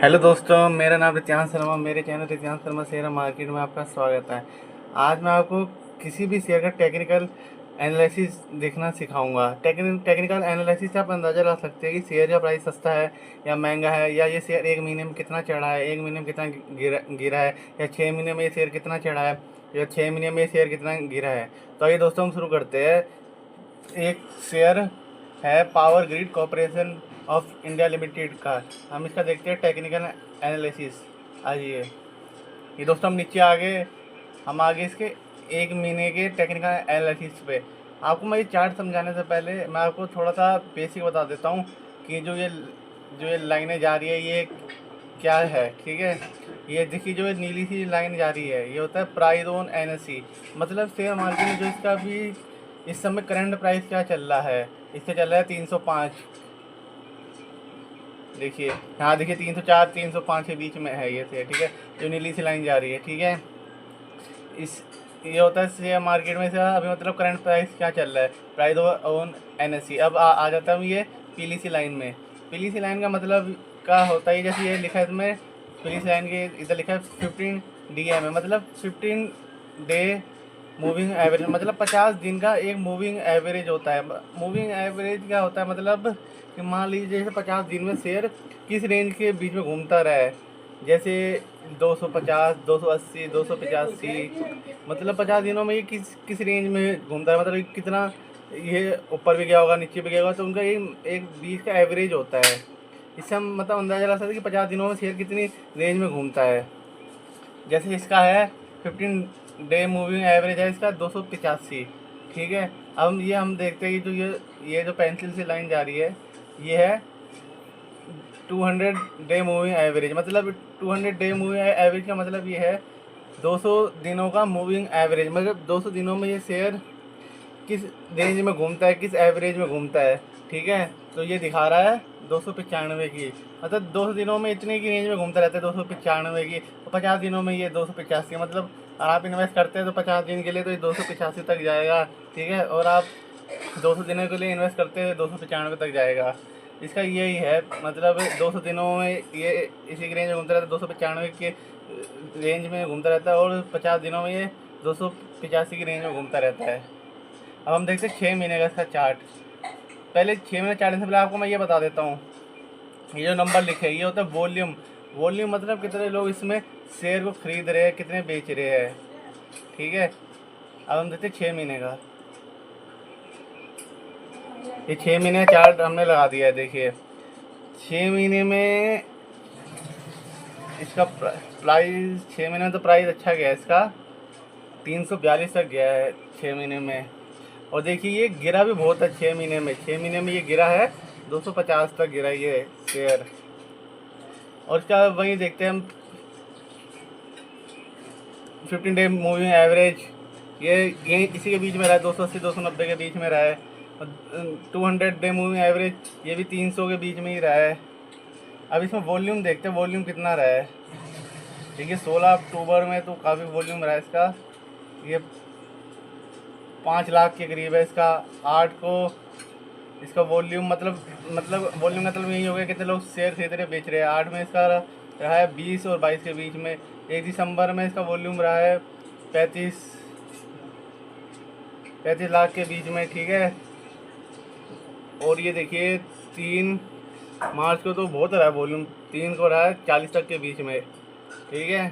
Hello दोस्तों, मेरा नाम रित्यांश शर्मा। मेरे चैनल रित्यांश शर्मा शेयर मार्केट में आपका स्वागत है। आज मैं आपको किसी भी शेयर का टेक्निकल एनालिसिस देखना सिखाऊंगा। टेक्निकल एनालिसिस से आप अंदाज़ा लगा सकते हैं कि शेयर का प्राइस सस्ता है या महंगा है, या ये शेयर एक महीने में कितना चढ़ा है, एक महीने में कितना गिरा है, या 6 महीने में ये शेयर कितना चढ़ा है, या 6 महीने में ये शेयर कितना गिरा है। तो आइए दोस्तों, हम शुरू करते हैं। एक शेयर है power grid corporation of India limited का। हम इसका देखते हैं टेक्निकल एनालिसिस। आइए ये दोस्तों, हम नीचे हम आगे इसके एक महीने के टेक्निकल एनालिसिस पे। आपको मैं ये चार्ट समझाने से पहले मैं आपको थोड़ा सा बेसिक बता देता हूँ कि जो ये लाइनें जा रही है ये क्या है। ठीक है, ये देखिए, जो नीली सी लाइन जा रही है ये होता है प्राइस ऑन एनएसई। मतलब शेयर मार्केट में जो इसका भी इस समय करंट प्राइस क्या चल रहा है, इससे चल रहा है 305। देखिए यहाँ, देखिए 304 305 के बीच में है ये शेयर। ठीक है, जो नीली सी लाइन जा रही है। ठीक है, इस ये होता है शेयर मार्केट में से अभी मतलब करंट प्राइस क्या चल रहा है, प्राइस ऑन एनएसई। अब आ जाता हूँ ये पीली सी लाइन में। पीली सी लाइन का मतलब क्या होता है, जैसे ये लिखा है इसमें पीली सी लाइन के इधर लिखा है 15 DM है, मतलब 15 डे मूविंग एवरेज, मतलब 50 दिन का एक मूविंग एवरेज होता है। मूविंग एवरेज क्या होता है, मतलब कि मान लीजिए जैसे 50 दिन में शेयर किस रेंज के बीच में घूमता रहा है। जैसे 250, 280, 285, मतलब 50 दिनों में ये किस रेंज में घूमता है, मतलब कितना ये ऊपर भी गया होगा, नीचे भी गया होगा। तो उनका एक बीच का एवरेज होता है। इससे हम मतलब अंदाजा लगा सकते हैं कि 50 दिनों में शेयर कितनी रेंज में घूमता है। जैसे इसका है 15 डे मूविंग एवरेज है इसका 285। ठीक है, अब ये हम देखते हैं कि ये जो पेंसिल से लाइन जा रही है ये है 200 डे मूविंग एवरेज। मतलब 200 डे मूविंग एवरेज का मतलब ये है 200 दिनों का मूविंग एवरेज। मतलब 200 दिनों में ये शेयर किस रेंज में घूमता है, किस एवरेज में घूमता है। ठीक है, तो ये दिखा रहा है 295 की, मतलब 200 दिनों में इतने की रेंज में घूमता रहता है 295 की। तो 50 दिनों में ये 285, मतलब आप इन्वेस्ट करते हैं तो 50 दिन के लिए तो ये 285 तक जाएगा। ठीक है, और आप 200 दिनों के लिए इन्वेस्ट करते हैं 295 तक जाएगा। इसका यही है, मतलब 200 दिनों में ये इसी की रेंज में घूमता रहता है, 295 के रेंज में घूमता रहता है, और 50 दिनों में ये 285 की रेंज में घूमता रहता है। अब हम देखते हैं 6 महीने का इसका चार्ट। पहले 6 महीने चार्ट से पहले आपको मैं ये बता देता हूँ, ये जो नंबर लिखे ये होता है वॉल्यूम। वॉल्यूम मतलब कितने लोग इसमें शेयर को खरीद रहे हैं, कितने बेच रहे हैं। ठीक है, अब हम देखते हैं 6 महीने का। ये 6 महीने का चार्ट हमने लगा दिया है। देखिए 6 महीने में इसका प्राइस, 6 महीने में तो प्राइस अच्छा गया है इसका, 342 तक गया है 6 महीने में। और देखिए ये गिरा भी बहुत है 6 महीने में। 6 महीने में ये गिरा है 250 तक गिरा ये शेयर। और इसका वही देखते हैं हम 15 डे मूविंग एवरेज, ये इसी के बीच में रहा है, 280 290 के बीच में रहा है। 200 डे मूविंग एवरेज ये भी 300 के बीच में ही रहा है। अब इसमें वॉल्यूम देखते हैं, वॉल्यूम कितना रहा है। देखिए 16 अक्टूबर में तो काफ़ी वॉल्यूम रहा है इसका, ये 5 लाख के करीब है इसका। 8 को इसका वॉल्यूम, मतलब वॉल्यूम का मतलब यही हो गया कितने लोग शेयर खरीद रहे बेच रहे हैं। 8 में इसका रहा है 20 और 22 के बीच में। 1 दिसंबर में इसका वॉल्यूम रहा है 35 लाख के बीच में। ठीक है, और ये देखिए 3 मार्च को तो बहुत रहा है वॉल्यूम, 3 को रहा है 40 तक के बीच में। ठीक है,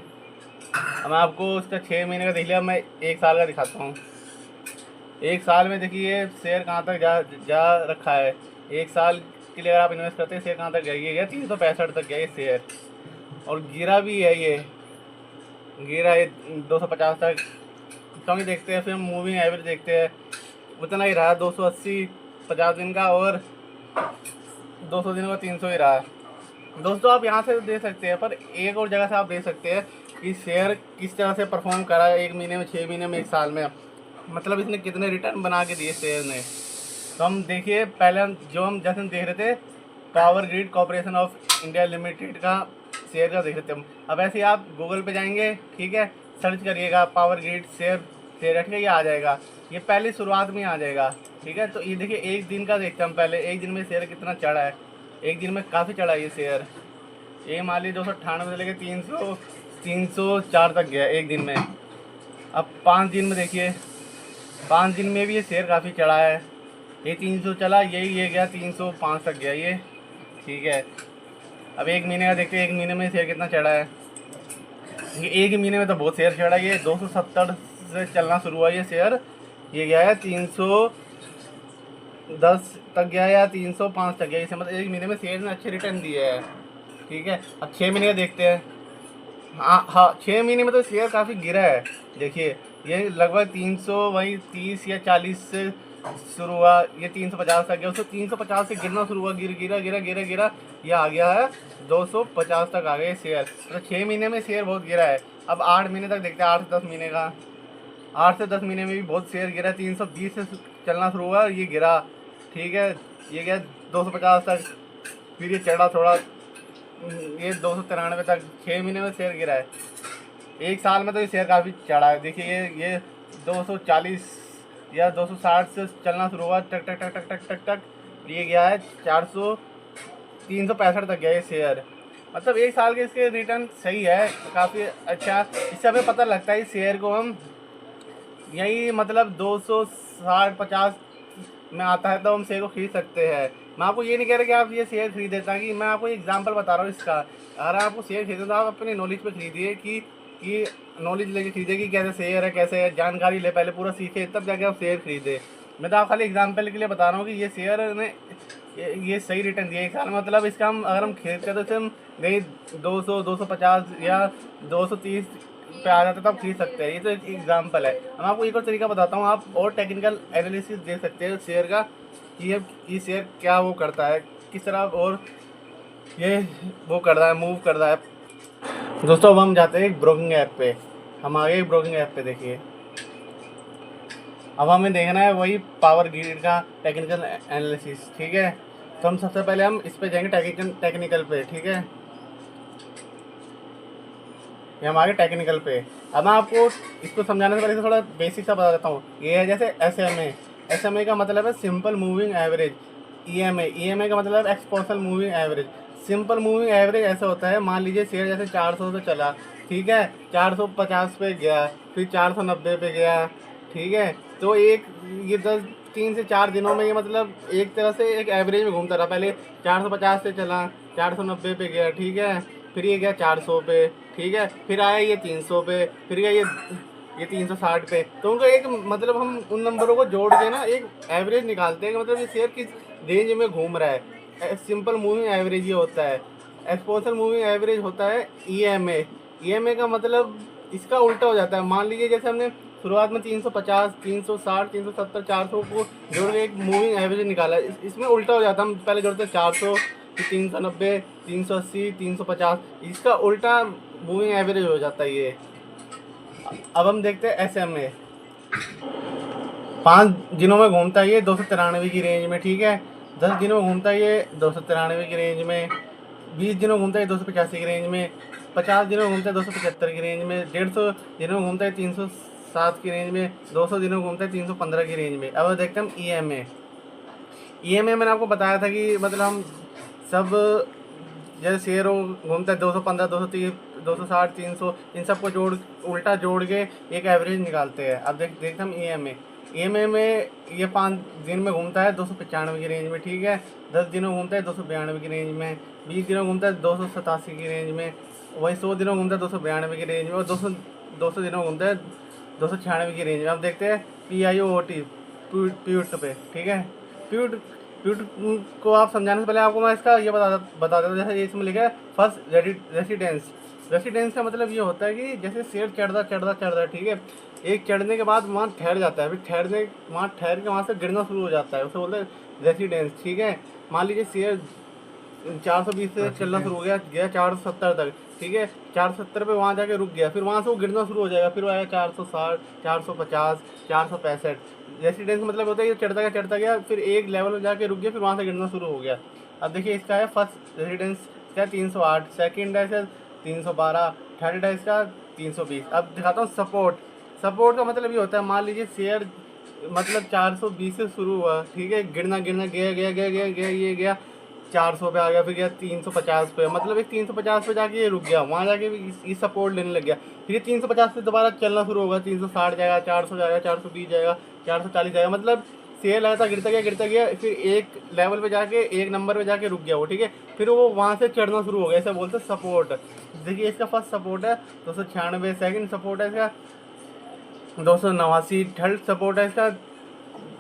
अब मैं आपको इसका 6 महीने का देख लिया, मैं 1 साल का दिखाता हूँ। 1 साल में देखिए शेयर कहाँ तक जा रखा है। 1 साल के लिए अगर आप इन्वेस्ट करते हैं, शेयर कहाँ तक गया, ये गया 365 तक गया ये शेयर। और गिरा भी है, ये गिरा है 250 तक। कमी देखते हैं, फिर मूविंग एवरेज देखते हैं, उतना ही रहा 280 50 दिन का, और 200 दिनों का 300 ही रहा। दोस्तों आप यहाँ से दे सकते हैं, पर एक और जगह से आप दे सकते हैं कि शेयर किस तरह से परफॉर्म करा है 1 महीने में, 6 महीने में, 1 साल में, मतलब इसने कितने रिटर्न बना के दिए शेयर ने। तो हम देखिए, पहले हम जैसे देख रहे थे power grid corporation of India limited का शेयर का देख रहे थे हम। अब ऐसे ही आप गूगल पे जाएंगे, ठीक है, सर्च करिएगा पावर ग्रिड शेयर, ठीक है, ये आ जाएगा। ये पहले शुरुआत में आ जाएगा। ठीक है, तो ये देखिए 1 दिन का देखते हैं हम पहले, 1 दिन में शेयर कितना चढ़ा है। 1 दिन में काफ़ी चढ़ा है ये शेयर। ये मान लीजिए 298 से लेके 304 तक गया एक दिन में। अब 5 दिन में देखिए, 5 दिन में भी ये शेयर काफ़ी चढ़ा है। ये 300 चला, ये गया 305 तक गया ये, ठीक है। अब एक महीने का देखते हैं, एक महीने में शेयर कितना चढ़ा है। ये एक ही महीने में तो बहुत शेयर चढ़ा है। ये 270 से चलना शुरू हुआ ये शेयर, ये गया है 310 तक गया या 305 तक गया। इसे मतलब एक महीने में शेयर ने अच्छे रिटर्न दिए हैं, ठीक है। अब 6 महीने का देखते हैं। हाँ 6 महीने में तो शेयर काफ़ी गिरा है। देखिए ये लगभग 300 वही 30 या 40 से शुरू हुआ, ये 350 तक गया, उसको 350 से गिरना शुरू हुआ, गिरा गिरा गिरा गिरा, ये आ गया है 250 तक आ गए शेयर। तो 6 महीने में शेयर बहुत गिरा है। अब 8 महीने तक देखते हैं, 8 से 10 महीने का। 8 से 10 महीने में भी बहुत शेयर गिरा, 320 से चलना शुरू हुआ, ये गिरा, ठीक है। ये गया 250 तक, फिर ये चढ़ा थोड़ा, ये 293 तक। 6 महीने में शेयर गिरा है। एक साल में तो ये शेयर काफ़ी चढ़ा है। देखिए ये 240 या 260 से चलना शुरू हुआ, टक टक टक टक टक टक टक, ये गया है 365 तक गया ये शेयर। मतलब एक साल के इसके रिटर्न सही है, काफ़ी अच्छा। इससे हमें पता लगता है इस शेयर को हम यही मतलब 260-50 में आता है तो हम शेयर को खरीद सकते हैं। मैं आपको ये नहीं कह रहा कि आप ये शेयर खरीदे, ताकि मैं आपको एग्जांपल बता रहा हूँ इसका। अगर आपको शेयर खरीदे तो आप अपनी नॉलेज पे खरीदिए, कि नॉलेज लेके खरीदे कि कैसे शेयर है, कैसे है, जानकारी ले, पहले पूरा सीखे तब जाके आप शेयर खरीदे। मैं तो आप खाली एग्जांपल के लिए बता रहा हूँ कि ये शेयर ने ये सही रिटर्न दिया एक साल। मतलब इसका हम अगर हम खरीदते तो हम नहीं 200 250 या 230 पे आ जाते तो आप खरीद सकते हैं। ये तो एक एग्जांपल है। मैं आपको एक और तरीका बताता हूँ, आप और टेक्निकल एनालिसिस देख सकते हैं शेयर का, कि ये शेयर क्या वो करता है, किस तरह और ये वो कर रहा है, मूव कर रहा है। दोस्तों अब हम जाते हैं एक ब्रोकिंग ऐप पे। हम आ गए ब्रोकिंग ऐप पे। देखिए अब हमें देखना है वही पावर ग्रिड का टेक्निकल एनालिसिस, ठीक है। तो हम सबसे पहले हम इस पे जाएंगे टेक्निकल पे, ठीक है। ये हम आगे टेक्निकल पे। अब मैं आपको इसको समझाने से पहले थोड़ा बेसिक सा बता देता हूँ। ये है जैसे SMA का मतलब है सिंपल मूविंग एवरेज। EMA का मतलब exponential moving average. Simple moving average ऐसा होता है, मान लीजिए शेयर जैसे 400 से चला, ठीक है, 450 पे गया, फिर 490 पे गया, ठीक है। तो एक ये 3 से 4 दिनों में ये मतलब एक तरह से एक एवरेज में घूमता रहा। पहले 450 से चला, 490 पे गया, ठीक है, फिर ये गया 400 पे, ठीक है, फिर आया ये 300 पे, फिर गया ये 360 पे। तो उनको एक मतलब हम उन नंबरों को जोड़ के ना एक एवरेज निकालते हैं कि मतलब ये शेयर किस रेंज में घूम रहा है। सिंपल मूविंग एवरेज ये होता है। एक्सपोनेंशियल मूविंग एवरेज होता है EMA का मतलब इसका उल्टा हो जाता है। मान लीजिए जैसे हमने शुरुआत में 350, 360, 370, 400 को जोड़ के एक मूविंग एवरेज निकाला, इसमें उल्टा हो जाता है। हम पहले जोड़ते हैं 400, 390, 380, 350, इसका उल्टा मूविंग एवरेज हो जाता है ये। अब हम देखते हैं SMA। 5 दिनों में घूमता है ये 293 की रेंज में, ठीक है। 10 दिनों में घूमता है ये 293 की रेंज में। 20 दिनों में घूमता है 285 की रेंज में। 50 दिनों में घूमता है 275 की रेंज में। 150 दिनों में घूमता है 307 की रेंज में। 200 दिनों में घूमता है 315 की रेंज में। अब देखते हैं हम EMA मैंने आपको बताया था कि मतलब हम सब जैसे शेयर घूमता है 215, 230, 260, 300, इन सबको उल्टा जोड़ के एक एवरेज निकालते हैं। अब देखते हम EMA में ये 5 दिन में घूमता है 295 की रेंज में, ठीक है। 10 दिनों घूमता है 292 की रेंज में। 20 दिनों घूमता है 287 की रेंज में। वही 100 दिनों घूमता है 292 की रेंज में। और 200 दिनों घूमता है 296 की रेंज में। अब देखते हैं PIOT प्यूट पे, ठीक है। प्यूट को आप समझाने से पहले आपको मैं इसका ये बता देता हूँ। जैसे इसमें लिखा है फर्स्ट रेसिडेंस का मतलब ये होता है कि जैसे शेयर चढ़ता, ठीक है, एक चढ़ने के बाद वहाँ ठहर जाता है, फिर वहाँ ठहर के वहाँ से गिरना शुरू हो जाता है, उसे बोलते हैं रेसिडेंस, ठीक है। मान लीजिए शेयर 420 से चलना शुरू हो गया 470 तक, ठीक है। 470 पे वहाँ जाके रुक गया, फिर वहाँ से वो गिरना शुरू हो जाएगा, फिर वो आएगा 460, 450, 465। रेसिडेंस मतलब होता है ये चढ़ता गया, फिर एक लेवल में जाके रुक गया, फिर वहाँ से गिरना शुरू हो गया। अब देखिए इसका है फर्स्ट रेसिडेंस का 308, सेकेंड है इसका 312, थर्ड है इसका 320। अब दिखाता हूँ सपोर्ट का मतलब ये होता है, मान लीजिए शेयर मतलब 420 से शुरू हुआ, ठीक है, गिरना गया, ये गया 400 पे आ गया, फिर गया 350 पे, मतलब एक 350 पे जाके ये रुक गया, वहाँ जाके भी इस सपोर्ट लेने लग गया। फिर ये 350 से दोबारा चलना शुरू होगा, 360 जाएगा, 400 जाएगा, 420 जाएगा, 440 जाएगा, मतलब शेयर लगातार गिरता गया, फिर एक लेवल पे जाके एक नंबर पे जाके रुक गया वो, ठीक है। फिर वो वहाँ से चढ़ना शुरू हो गया, ऐसे बोलते सपोर्ट। देखिए इसका फर्स्ट सपोर्ट है 296, सेकंड सपोर्ट है इसका 289, थर्ड सपोर्ट है इसका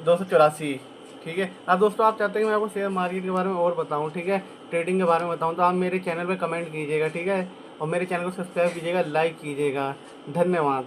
284, ठीक है। अब दोस्तों आप चाहते हैं कि मैं आपको शेयर मार्केट के बारे में और बताऊं, ठीक है, ट्रेडिंग के बारे में बताऊं, तो आप मेरे चैनल पे कमेंट कीजिएगा, ठीक है, और मेरे चैनल को सब्सक्राइब कीजिएगा, लाइक कीजिएगा। धन्यवाद।